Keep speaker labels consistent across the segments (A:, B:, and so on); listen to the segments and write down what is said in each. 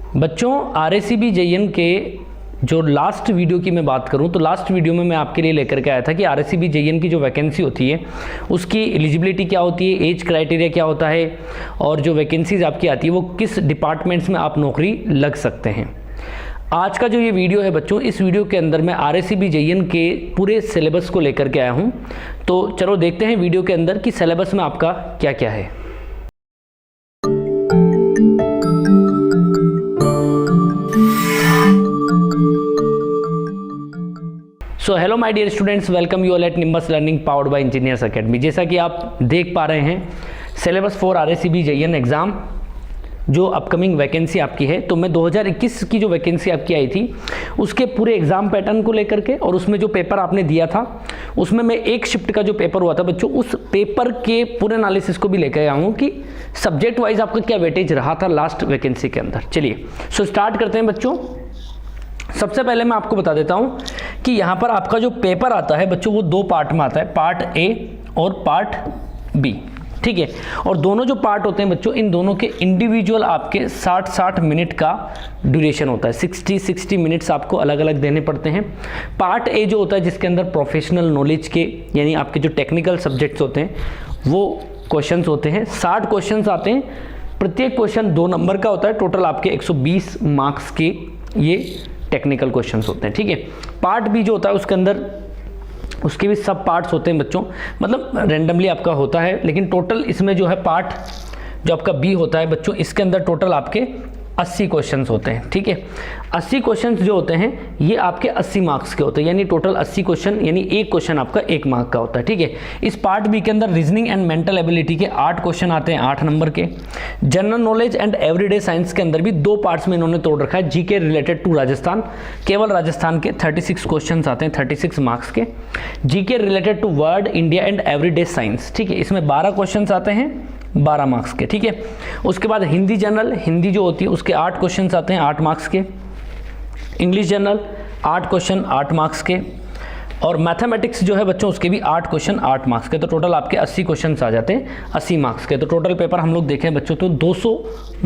A: बच्चों RACB JN के जो लास्ट वीडियो की मैं बात करूं तो लास्ट वीडियो में मैं आपके लिए लेकर के आया था कि RACB JN की जो वैकेंसी होती है उसकी एलिजिबिलिटी क्या होती है, एज क्राइटेरिया क्या होता है और जो वैकेंसीज आपकी आती है वो किस डिपार्टमेंट्स में आप नौकरी लग सकते हैं। आज का जो ये वीडियो है बच्चों, इस वीडियो के अंदर मैं RACB JN के पूरे सिलेबस को लेकर के आया हूँ। तो चलो देखते हैं वीडियो के अंदर कि सिलेबस में आपका क्या क्या है। So hello my dear students, welcome you all at Nimbus learning powered by engineers academy. जैसा कि आप देख पा रहे हैं syllabus for RACB JN exam जो अपकमिंग वैकेंसी आपकी है, तो मैं 2021 की जो वैकेंसी आपकी आई थी उसके पूरे एग्ज़ाम पैटर्न को लेकर के और उसमें जो पेपर आपने दिया था उसमें मैं एक शिफ्ट का जो पेपर हुआ था बच्चों, उस पेपर के पूरे एनालिसिस को भी लेकर आया हूँ कि सब्जेक्ट वाइज आपका क्या वेटेज रहा था लास्ट वैकेंसी के अंदर। चलिए सो स्टार्ट करते हैं बच्चों। सबसे पहले मैं आपको बता देता हूं कि यहां पर आपका जो पेपर आता है बच्चों वो दो पार्ट में आता है, पार्ट ए और पार्ट बी, ठीक है। और दोनों जो पार्ट होते हैं बच्चों, इन दोनों के इंडिविजुअल आपके 60-60 मिनट का ड्यूरेशन होता है। 60-60 मिनट्स आपको अलग अलग देने पड़ते हैं। पार्ट ए जो होता है जिसके अंदर प्रोफेशनल नॉलेज के यानी आपके जो टेक्निकल सब्जेक्ट्स होते हैं वो क्वेश्चंस होते हैं। 60 क्वेश्चंस आते हैं, प्रत्येक क्वेश्चन 2 नंबर का होता है। टोटल आपके 120 मार्क्स के ये टेक्निकल क्वेश्चंस होते हैं, ठीक है। पार्ट बी जो होता है उसके अंदर उसके भी सब पार्ट्स होते हैं बच्चों, मतलब रैंडमली आपका होता है, लेकिन टोटल इसमें जो है पार्ट जो आपका बी होता है बच्चों, इसके अंदर टोटल आपके 80 क्वेश्चंस होते हैं, ठीक है। 80 क्वेश्चंस जो होते हैं ये आपके 80 मार्क्स के होते हैं, यानी टोटल 80 क्वेश्चन, यानी एक क्वेश्चन आपका 1 मार्क का होता है, ठीक है। इस पार्ट बी के अंदर रीजनिंग एंड मेंटल एबिलिटी के 8 क्वेश्चन आते हैं 8 नंबर के। General knowledge and everyday science के अंदर भी 2 पार्ट्स में इन्होंने तोड़ रखा है। जीके रिलेटेड टू राजस्थान, केवल राजस्थान के 36 क्वेश्चन आते हैं 36 मार्क्स के। GK related to world, India and everyday science, ठीक है, इसमें 12 क्वेश्चन आते हैं 12 मार्क्स के, ठीक है। उसके बाद हिंदी जनरल, हिंदी जो होती है उसके 8 क्वेश्चंस आते हैं 8 मार्क्स के। इंग्लिश जनरल 8 क्वेश्चन 8 मार्क्स के। और मैथमेटिक्स जो है बच्चों उसके भी 8 क्वेश्चन 8 मार्क्स के। तो टोटल आपके 80 क्वेश्चन आ जाते हैं 80 मार्क्स के। तो टोटल पेपर हम लोग देखें बच्चों तो 200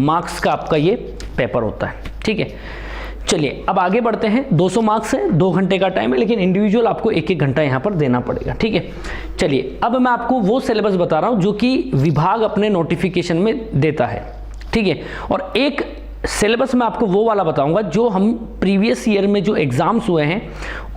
A: मार्क्स का आपका ये पेपर होता है, ठीक है। चलिए अब आगे बढ़ते हैं। 200 मार्क्स है, 2 घंटे का टाइम है, लेकिन इंडिविजुअल आपको 1-1 घंटा यहाँ पर देना पड़ेगा, ठीक है। चलिए अब मैं आपको वो सिलेबस बता रहा हूँ जो कि विभाग अपने नोटिफिकेशन में देता है, ठीक है। और एक सिलेबस मैं आपको वो वाला बताऊंगा जो हम प्रीवियस ईयर में जो एग्जाम्स हुए हैं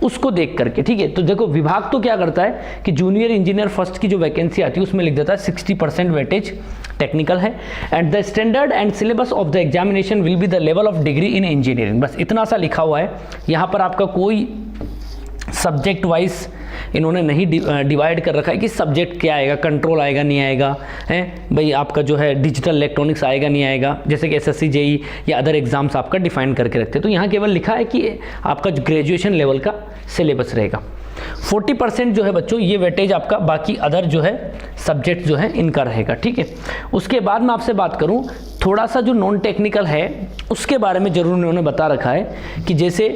A: उसको देख करके, ठीक है। तो देखो विभाग तो क्या करता है कि जूनियर इंजीनियर फर्स्ट की जो वैकेंसी आती है उसमें लिख देता है 60% वेटेज टेक्निकल है and the standard and syllabus of the examination will be the level of degree in engineering. बस इतना सा लिखा हुआ है। यहाँ पर आपका कोई सब्जेक्ट वाइज इन्होंने नहीं डिवाइड कर रखा है कि सब्जेक्ट क्या आएगा, कंट्रोल आएगा नहीं आएगा, है भाई आपका जो है डिजिटल इलेक्ट्रॉनिक्स आएगा नहीं आएगा, जैसे कि SSC JEE या अदर एग्जाम्स आपका डिफाइन करके रखते हैं। तो यहाँ केवल लिखा है कि आपका ग्रेजुएशन लेवल का सिलेबस रहेगा। 40% जो है बच्चों ये वेटेज आपका बाकी अदर जो है सब्जेक्ट जो है इनका रहेगा, ठीक है। उसके बाद मैं आपसे बात करूं थोड़ा सा जो नॉन टेक्निकल है उसके बारे में जरूर उन्होंने बता रखा है कि जैसे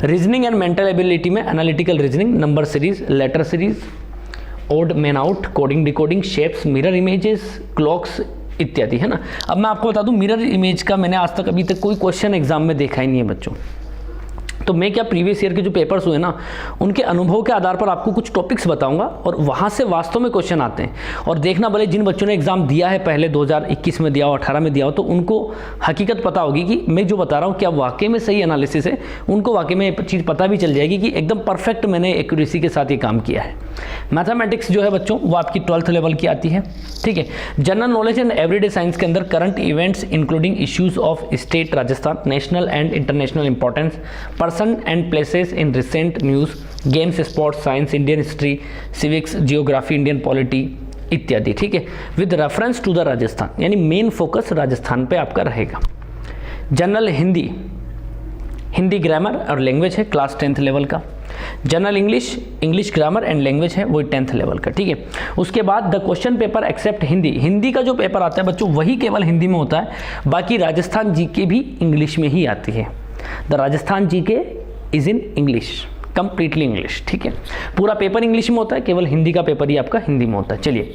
A: रीजनिंग एंड मेंटल एबिलिटी में analytical reasoning, number series, letter series, odd man out, coding decoding, shapes, mirror images, clocks इत्यादि, है ना। अब मैं आपको बता दूं मिरर इमेज का मैंने आज तक अभी तक कोई क्वेश्चन एग्जाम में देखा ही नहीं है बच्चों। तो मैं क्या प्रीवियस ईयर के जो पेपर्स हुए ना उनके अनुभव के आधार पर आपको कुछ टॉपिक्स बताऊंगा और वहां से वास्तव में क्वेश्चन आते हैं। और देखना भले जिन बच्चों ने एग्जाम दिया है पहले 2021 में दिया हो, 18 में दिया हो, तो उनको हकीकत पता होगी कि मैं जो बता रहा हूँ क्या वाकई में सही एनालिसिस है। उनको वाकई में ये चीज़ पता भी चल जाएगी कि एकदम परफेक्ट मैंने एक्यूरेसी के साथ ये काम किया है। मैथमेटिक्स जो है बच्चों वो आपकी 12th लेवल की आती है, ठीक है। General knowledge and everyday science के अंदर current events including issues of state Rajasthan, national and international importance, person and places in recent news, games, sports, science, Indian history, civics, geography, Indian polity इत्यादि, ठीक है, with reference to the Rajasthan, यानी main focus Rajasthan पे आपका रहेगा। General Hindi, Hindi grammar और language है class 10th level का। General English, English grammar and language है वो 10th लेवल का, ठीक है। उसके बाद the question paper except Hindi, Hindi का जो पेपर आता है बच्चों वही केवल हिंदी में होता है, बाकी राजस्थान जीके भी इंग्लिश में ही आती है। The Rajasthan GK is in English, completely English, ठीक है। पूरा पेपर इंग्लिश में होता है, केवल हिंदी का पेपर ही आपका हिंदी में होता है। चलिए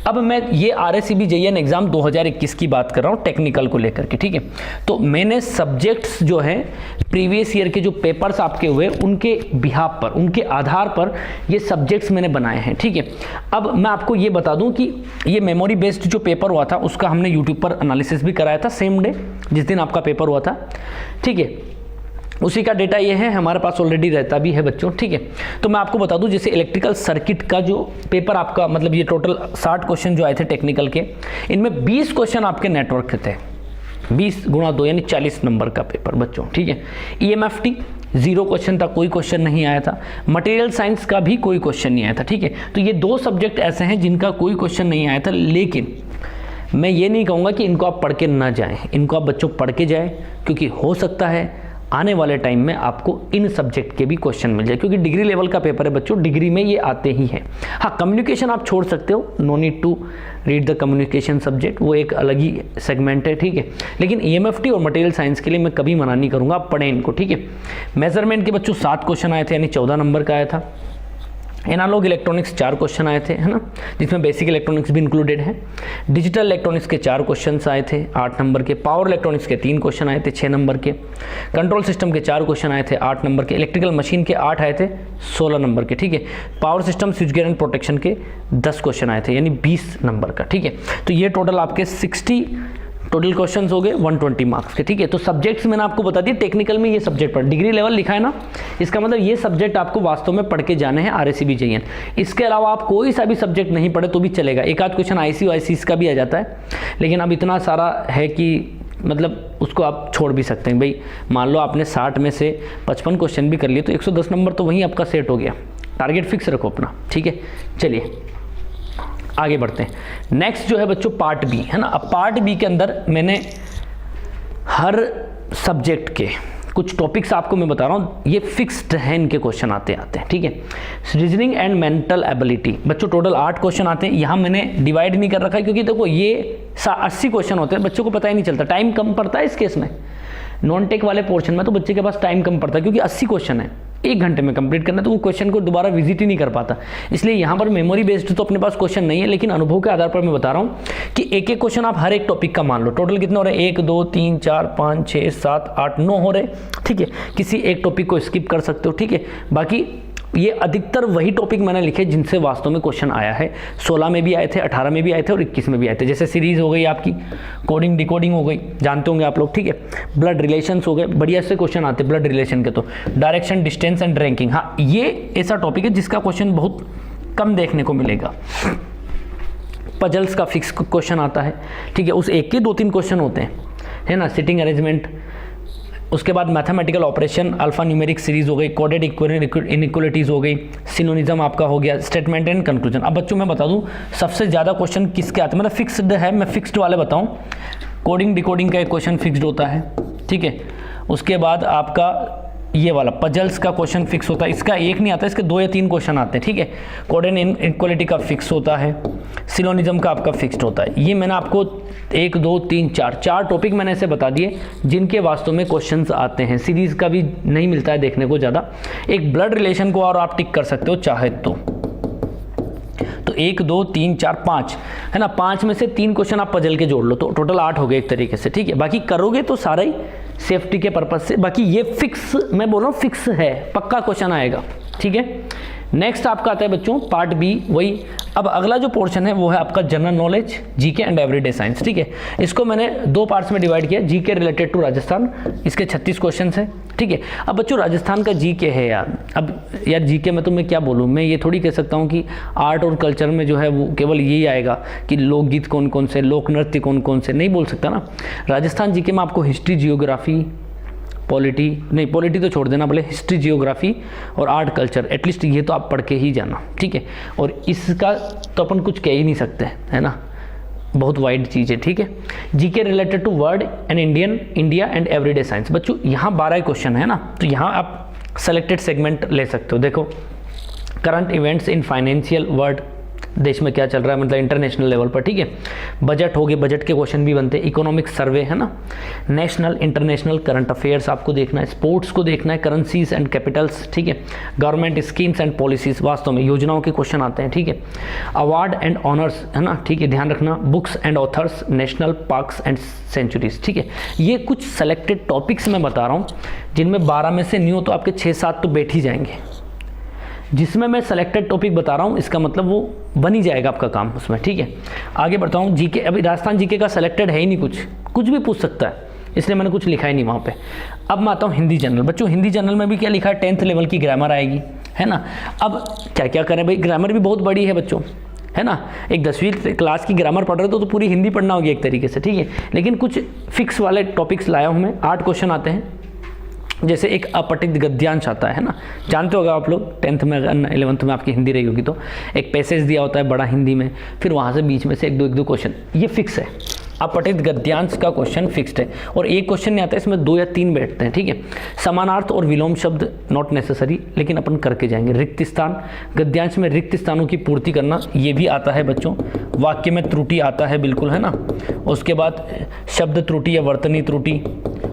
A: अब मैं ये RSCB JN एग्जाम 2021 की बात कर रहा हूँ टेक्निकल को लेकर के, ठीक है। तो मैंने सब्जेक्ट्स जो है प्रीवियस ईयर के जो पेपर्स आपके हुए उनके बिहाफ पर, उनके आधार पर ये सब्जेक्ट्स मैंने बनाए हैं, ठीक है। अब मैं आपको ये बता दूं कि ये मेमोरी बेस्ड जो पेपर हुआ था उसका हमने यूट्यूब पर एनालिसिस भी कराया था सेम डे जिस दिन आपका पेपर हुआ था, ठीक है। उसी का डेटा ये है, हमारे पास ऑलरेडी रहता भी है बच्चों, ठीक है। तो मैं आपको बता दूं जैसे इलेक्ट्रिकल सर्किट का जो पेपर आपका, मतलब ये टोटल 60 क्वेश्चन जो आए थे टेक्निकल के, इनमें 20 क्वेश्चन आपके नेटवर्क के थे, 20 गुणा 2 यानी 40 नंबर का पेपर बच्चों, ठीक है। EMFT 0 क्वेश्चन था, कोई क्वेश्चन नहीं आया था। मटेरियल साइंस का भी कोई क्वेश्चन नहीं आया था, ठीक है। तो ये 2 सब्जेक्ट ऐसे हैं जिनका कोई क्वेश्चन नहीं आया था, लेकिन मैं ये नहीं कहूँगा कि इनको आप पढ़ के ना जाएं, इनको आप बच्चों पढ़ के जाएं, क्योंकि हो सकता है आने वाले टाइम में आपको इन सब्जेक्ट के भी क्वेश्चन मिल जाए, क्योंकि डिग्री लेवल का पेपर है बच्चों, डिग्री में ये आते ही हैं। हाँ, कम्युनिकेशन आप छोड़ सकते हो, no need to read the communication subject, वो एक अलग ही सेगमेंट है, ठीक है। लेकिन EMFT और मटेरियल साइंस के लिए मैं कभी मना नहीं करूँगा, आप पढ़ें इनको, ठीक है। मेजरमेंट के बच्चों 7 क्वेश्चन आए थे, यानी 14 नंबर का आया था। एनालॉग इलेक्ट्रॉनिक्स 4 क्वेश्चन आए थे, है ना, जिसमें बेसिक इलेक्ट्रॉनिक्स भी इंक्लूडेड है। डिजिटल इलेक्ट्रॉनिक्स के 4 क्वेश्चन आए थे 8 नंबर के। पावर इलेक्ट्रॉनिक्स के 3 क्वेश्चन आए थे 6 नंबर के। कंट्रोल सिस्टम के 4 क्वेश्चन आए थे 8 नंबर के। इलेक्ट्रिकल मशीन के 8 आए थे 16 नंबर के, ठीक है। Power system, switch gear and protection के 10 क्वेश्चन आए थे, यानी 20 नंबर का, ठीक है। तो ये टोटल आपके 60 टोटल क्वेश्चंस हो गए 120 मार्क्स के, ठीक है। तो सब्जेक्ट्स मैंने आपको बता दिया, टेक्निकल में ये सब्जेक्ट पढ़, डिग्री लेवल लिखा है ना, इसका मतलब ये सब्जेक्ट आपको वास्तव में पढ़ के जाने हैं RSCB JN। इसके अलावा आप कोई सा भी सब्जेक्ट नहीं पढ़े तो भी चलेगा, एक आध क्वेश्चन IC का भी आ जाता है, लेकिन अब इतना सारा है कि मतलब उसको आप छोड़ भी सकते हैं। भाई मान लो आपने 60 में से 55 क्वेश्चन भी कर लिए तो 110 नंबर तो वहीं आपका सेट हो गया। टारगेट फिक्स रखो अपना, ठीक है। चलिए आगे बढ़ते हैं। नेक्स्ट जो है बच्चों पार्ट बी, है ना। अब पार्ट बी के अंदर मैंने हर सब्जेक्ट के कुछ टॉपिक्स आपको मैं बता रहा हूँ, ये फिक्स्ड है, इनके क्वेश्चन आते हैं, ठीक है। रीजनिंग एंड मेंटल एबिलिटी बच्चों टोटल 8 क्वेश्चन आते हैं। यहाँ मैंने डिवाइड नहीं कर रखा है क्योंकि देखो ये 80 क्वेश्चन होते हैं, बच्चों को पता ही नहीं चलता, टाइम कम पड़ता है इस केस में। नॉन टेक वाले पोर्शन में तो बच्चे के पास टाइम कम पड़ता है क्योंकि 80 क्वेश्चन है, 1 घंटे में कंप्लीट करना, तो वो क्वेश्चन को दोबारा विजिट ही नहीं कर पाता। इसलिए यहाँ पर मेमोरी बेस्ड तो अपने पास क्वेश्चन नहीं है, लेकिन अनुभव के आधार पर मैं बता रहा हूँ कि एक एक क्वेश्चन आप हर एक टॉपिक का मान लो। टोटल कितने हो रहे हैं, 1 2 3 4 5 6 7 8 9 हो रहे, ठीक है। किसी एक टॉपिक को स्किप कर सकते हो, ठीक है। बाकी ये अधिकतर वही टॉपिक मैंने लिखे जिनसे वास्तव में क्वेश्चन आया है। 16 में भी आए थे, 18 में भी आए थे और 21 में भी आए थे। जैसे सीरीज हो गई आपकी, कोडिंग डिकोडिंग हो गई, जानते होंगे आप लोग, ठीक है। ब्लड रिलेशंस हो गए, बढ़िया से क्वेश्चन आते हैं ब्लड रिलेशन के। तो डायरेक्शन, डिस्टेंस एंड रैंकिंग, हाँ ये ऐसा टॉपिक है जिसका क्वेश्चन बहुत कम देखने को मिलेगा। पजल्स का फिक्स क्वेश्चन आता है, ठीक है, उस एक के 2-3 क्वेश्चन होते हैं, है ना। सिटिंग अरेंजमेंट, उसके बाद mathematical operation, alpha numeric series हो गई, कोडेड इनइक्वालिटीज हो गई, सिनोनिज्म आपका हो गया, स्टेटमेंट एंड कंक्लूजन। अब बच्चों मैं बता दूं सबसे ज़्यादा क्वेश्चन किसके आते हैं, मतलब फिक्स्ड है, मैं फिक्स्ड वाले बताऊं। कोडिंग डिकोडिंग का एक क्वेश्चन फिक्स्ड होता है, ठीक है। उसके बाद आपका ये वाला पजल्स का क्वेश्चन फिक्स होता है, इसका एक नहीं आता, इसके 2 या 3 क्वेश्चन आते हैं, ठीक है। कोडेड इनइक्वालिटी का फिक्स होता है, सिलोनिज्म का आपका फिक्स्ड होता है। ये मैंने आपको 1 2 3 4 टॉपिक मैंने ऐसे बता दिए जिनके वास्तव में क्वेश्चंस आते हैं। सीरीज का भी नहीं मिलता है देखने को ज़्यादा। एक ब्लड रिलेशन को और आप टिक कर सकते हो चाहे तो 1 2 3 4 5 है ना, 5 में से 3 क्वेश्चन आप पजल के जोड़ लो तो टोटल 8 हो गए एक तरीके से, ठीक है। बाकी करोगे तो सारा ही सेफ्टी के पर्पज से, बाकी ये फिक्स मैं बोल रहा हूँ, फिक्स है, पक्का क्वेश्चन आएगा, ठीक है। नेक्स्ट आपका आता है बच्चों पार्ट बी, वही। अब अगला जो पोर्शन है वो है आपका general knowledge, GK and everyday science, ठीक है। इसको मैंने 2 पार्ट्स में डिवाइड किया, जीके रिलेटेड टू राजस्थान, इसके 36 क्वेश्चन है, ठीक है। अब बच्चों राजस्थान का जीके है यार, अब यार जीके में तो मैं क्या बोलूँ, मैं ये थोड़ी कह सकता हूँ कि आर्ट और कल्चर में जो है वो केवल यही आएगा कि लोकगीत कौन कौन से, लोक नृत्य कौन कौन से, नहीं बोल सकता ना। राजस्थान जीके में आपको हिस्ट्री, जियोग्राफी, पॉलिटी तो छोड़ देना, भले हिस्ट्री, जियोग्राफी और आर्ट कल्चर, एटलीस्ट ये तो आप पढ़ के ही जाना, ठीक है। और इसका तो अपन कुछ कह ही नहीं सकते, है ना, बहुत वाइड चीज़ है, ठीक है। GK related to world and India and everyday science. बच्चों यहाँ 12 क्वेश्चन है ना, तो यहाँ आप सेलेक्टेड सेगमेंट ले सकते हो। देखो, current events in financial world, देश में क्या चल रहा है, मतलब इंटरनेशनल लेवल पर, ठीक है। बजट हो गए, बजट के क्वेश्चन भी बनते हैं। इकोनॉमिक सर्वे है ना, नेशनल इंटरनेशनल करंट अफेयर्स आपको देखना है, स्पोर्ट्स को देखना है, करेंसीज एंड कैपिटल्स, ठीक है। गवर्नमेंट स्कीम्स एंड पॉलिसीज, वास्तव में योजनाओं के क्वेश्चन आते हैं, ठीक है। अवार्ड एंड ऑनर्स है ना, ठीक है, ध्यान रखना। Books and authors, national parks and sanctuaries, ठीक है। ये कुछ सेलेक्टेड टॉपिक्स मैं बता रहा हूँ जिनमें 12 में से नहीं हो तो आपके 6-7 तो बैठ ही जाएंगे। जिसमें मैं सेलेक्टेड टॉपिक बता रहा हूँ इसका मतलब वो बन ही जाएगा आपका काम उसमें, ठीक है। आगे बढ़ता हूँ। जीके, अभी राजस्थान जीके का सेलेक्टेड है ही नहीं, कुछ भी पूछ सकता है, इसलिए मैंने कुछ लिखा ही नहीं वहाँ पे। अब मैं आता हूँ हिंदी जनरल। बच्चों हिंदी जनरल में भी क्या लिखा है, 10th लेवल की ग्रामर आएगी, है ना। अब क्या क्या करें भाई, ग्रामर भी बहुत बड़ी है बच्चों, है ना। एक 10वीं क्लास की ग्रामर पढ़ रहे हो तो पूरी हिंदी पढ़ना होगी एक तरीके से, ठीक है। लेकिन कुछ फिक्स वाले टॉपिक्स लाया हूँ मैं। 8 क्वेश्चन आते हैं। जैसे एक अपठित गद्यांश आता है ना, जानते होगा आप लोग, 10th में 11th में आपकी हिंदी रही होगी तो एक पैसेज दिया होता है बड़ा हिंदी में, फिर वहाँ से बीच में से एक दो क्वेश्चन, ये फिक्स है। अपठित गद्यांश का क्वेश्चन फिक्स्ड है और एक क्वेश्चन नहीं आता, इसमें 2 या 3 बैठते हैं, ठीक है। समानार्थ और विलोम शब्द नॉट नेसेसरी, लेकिन अपन करके जाएंगे। रिक्त स्थान, गद्यांश में रिक्त स्थानों की पूर्ति करना, ये भी आता है बच्चों। वाक्य में त्रुटि आता है बिल्कुल, है ना। उसके बाद शब्द त्रुटि या वर्तनी त्रुटि,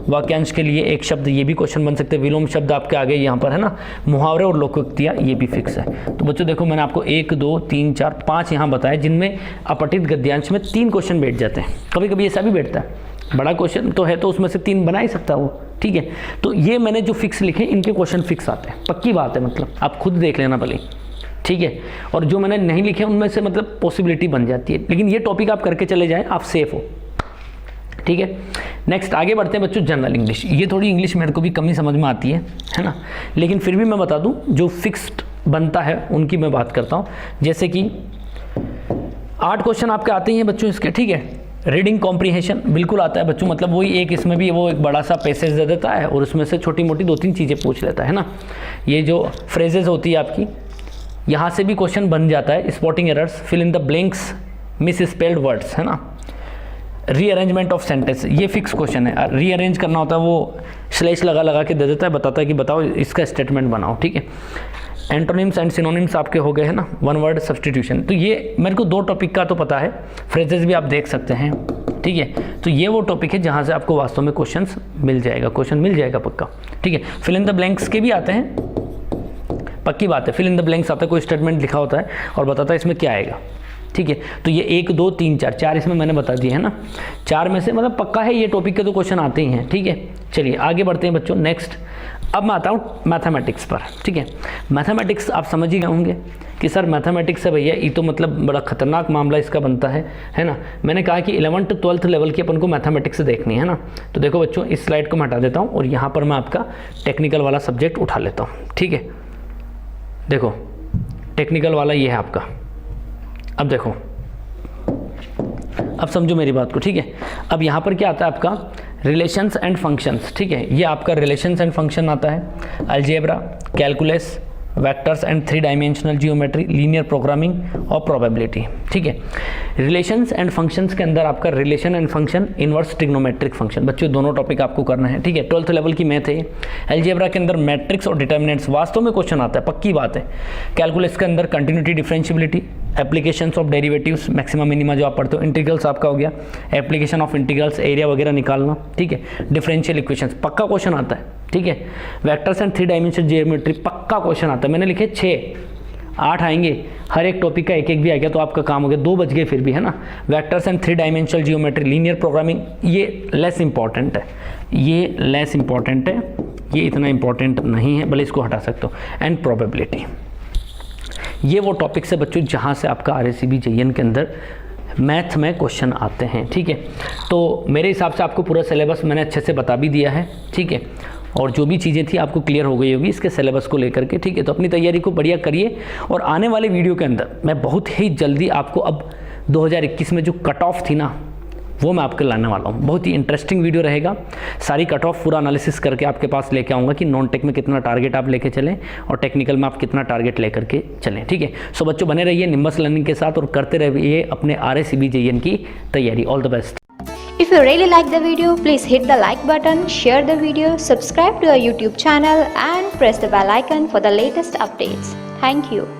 A: वाक्यांश के लिए एक शब्द, ये भी क्वेश्चन बन सकते हैं। विलोम शब्द आपके आगे यहाँ पर है ना, मुहावरे और लोकोक्तियाँ, ये भी फिक्स है। तो बच्चों देखो मैंने आपको 1, 2, 3, 4, 5 यहाँ बताए जिनमें अपठित गद्यांश में 3 क्वेश्चन बैठ जाते हैं। कभी कभी ऐसा भी बैठता है, बड़ा क्वेश्चन तो है तो उसमें से 3 बना ही सकता है वो, ठीक है। तो ये मैंने जो फिक्स लिखे इनके क्वेश्चन फिक्स आते हैं, पक्की बात है, मतलब आप खुद देख लेना भले, ठीक है। और जो मैंने नहीं लिखे उनमें से मतलब पॉसिबिलिटी बन जाती है, लेकिन ये टॉपिक आप करके चले जाएं, आप सेफ हो, ठीक है। नेक्स्ट आगे बढ़ते हैं बच्चों, जनरल इंग्लिश। ये थोड़ी इंग्लिश मेरे को भी कम ही समझ में आती है ना, लेकिन फिर भी मैं बता दूं जो फिक्स्ड बनता है उनकी मैं बात करता हूं। जैसे कि 8 क्वेश्चन आपके आते ही हैं बच्चों इसके, ठीक है। रीडिंग कॉम्प्रीहेंशन बिल्कुल आता है बच्चों, मतलब वही एक, इसमें भी वो एक बड़ा सा पैसेज दे देता है और उसमें से छोटी मोटी 2-3 चीज़ें पूछ लेता है ना। ये जो फ्रेजेस होती है आपकी, यहाँ से भी क्वेश्चन बन जाता है। Spotting errors, fill in the blanks, misspelled words, है ना। रीअरेंजमेंट ऑफ सेंटेंस, ये फिक्स क्वेश्चन है। रीअरेंज करना होता है, वो स्लैश लगा के दे देता है, बताता है कि बताओ इसका स्टेटमेंट बनाओ, ठीक है। एंटोनिम्स एंड सिनोनिम्स आपके हो गए हैं ना, 1 वर्ड सब्सटीट्यूशन। तो ये मेरे को 2 टॉपिक का तो पता है, फ्रेजेस भी आप देख सकते हैं, ठीक है। तो ये वो टॉपिक है जहाँ से आपको वास्तव में क्वेश्चन मिल जाएगा पक्का, ठीक है। फिल इन द ब्लैंक्स के भी आते हैं, पक्की बात है। फिल इन द ब्लैंक्स आता है, कोई स्टेटमेंट लिखा होता है और बताता है इसमें क्या आएगा, ठीक है। तो ये 1, 2, 3, 4 इसमें मैंने बता दिए है ना। 4 में से मतलब पक्का है ये टॉपिक के तो क्वेश्चन आते ही हैं, ठीक है। चलिए आगे बढ़ते हैं बच्चों। नेक्स्ट अब मैं आता हूँ मैथमेटिक्स पर, ठीक है। मैथमेटिक्स आप समझ ही गए होंगे कि सर मैथमेटिक्स है भैया, ये तो मतलब बड़ा खतरनाक मामला इसका बनता है ना। मैंने कहा कि 11th 12th लेवल की अपन को मैथमेटिक्स देखनी है ना। तो देखो बच्चों इस स्लाइड को मैं हटा देता हूँ और यहाँ पर मैं आपका टेक्निकल वाला सब्जेक्ट उठा लेता हूँ, ठीक है। देखो टेक्निकल वाला ये है आपका। अब देखो, अब समझो मेरी बात को, ठीक है। अब यहाँ पर क्या आता है आपका, रिलेशंस एंड फंक्शंस, ठीक है। ये आपका रिलेशंस एंड फंक्शन आता है। Algebra, calculus, vectors and 3 dimensional geometry, linear programming और प्रोबेबिलिटी, ठीक है। रिलेशंस एंड फंक्शंस के अंदर आपका relation and function, inverse trigonometric function, बच्चों दोनों टॉपिक आपको करना है, ठीक है। 12th लेवल की मैथ है। अलजेब्रा के अंदर मैट्रिक्स और डिटर्मिनेंट्स वास्तव में क्वेश्चन आता है, पक्की बात है। कैलकुलस के अंदर continuity, differentiability, applications of derivatives, maxima minima जो आप पढ़ते हो, इंटीग्रल्स आपका हो गया, एप्लीकेशन ऑफ इंटीग्रल्स, एरिया वगैरह निकालना, ठीक है। डिफरेंशियल इक्वेशंस पक्का क्वेश्चन आता है, ठीक है। वेक्टर्स एंड 3 डायमेंशनल जियोमेट्री पक्का क्वेश्चन आता है। मैंने लिखे 6-8 आएंगे, हर एक टॉपिक का एक भी आ गया तो आपका काम हो गया, 2 बच गए फिर भी, है ना। Vectors and 3 dimensional geometry, linear programming, ये लेस इंपॉर्टेंट है, ये इतना इंपॉर्टेंट नहीं है, भले इसको हटा सकते हो। एंड प्रोबेबिलिटी, ये वो टॉपिक्स है बच्चों जहाँ से आपका RACB JN के अंदर मैथ में क्वेश्चन आते हैं, ठीक है। तो मेरे हिसाब से आपको पूरा सिलेबस मैंने अच्छे से बता भी दिया है, ठीक है। और जो भी चीज़ें थी आपको क्लियर हो गई होगी इसके सिलेबस को लेकर के, ठीक है। तो अपनी तैयारी को बढ़िया करिए और आने वाले वीडियो के अंदर मैं बहुत ही जल्दी आपको अब 2021 में जो कट ऑफ थी ना वो मैं आपके लाने वाला हूँ। बहुत ही इंटरेस्टिंग वीडियो रहेगा, सारी कट ऑफ पूरा एनालिसिस करके आपके पास लेके आऊँगा कि नॉन टेक में कितना टारगेट आप लेके चलें और टेक्निकल में आप कितना टारगेट लेकर के चलें, ठीक है। सो बच्चों बने रहिए निम्बस लर्निंग के साथ और करते रहिए अपने RACB JN की तैयारी। All the best.
B: If you really like the video, please hit the like button, share the video, subscribe to our YouTube channel and press the bell icon for the latest updates. Thank you.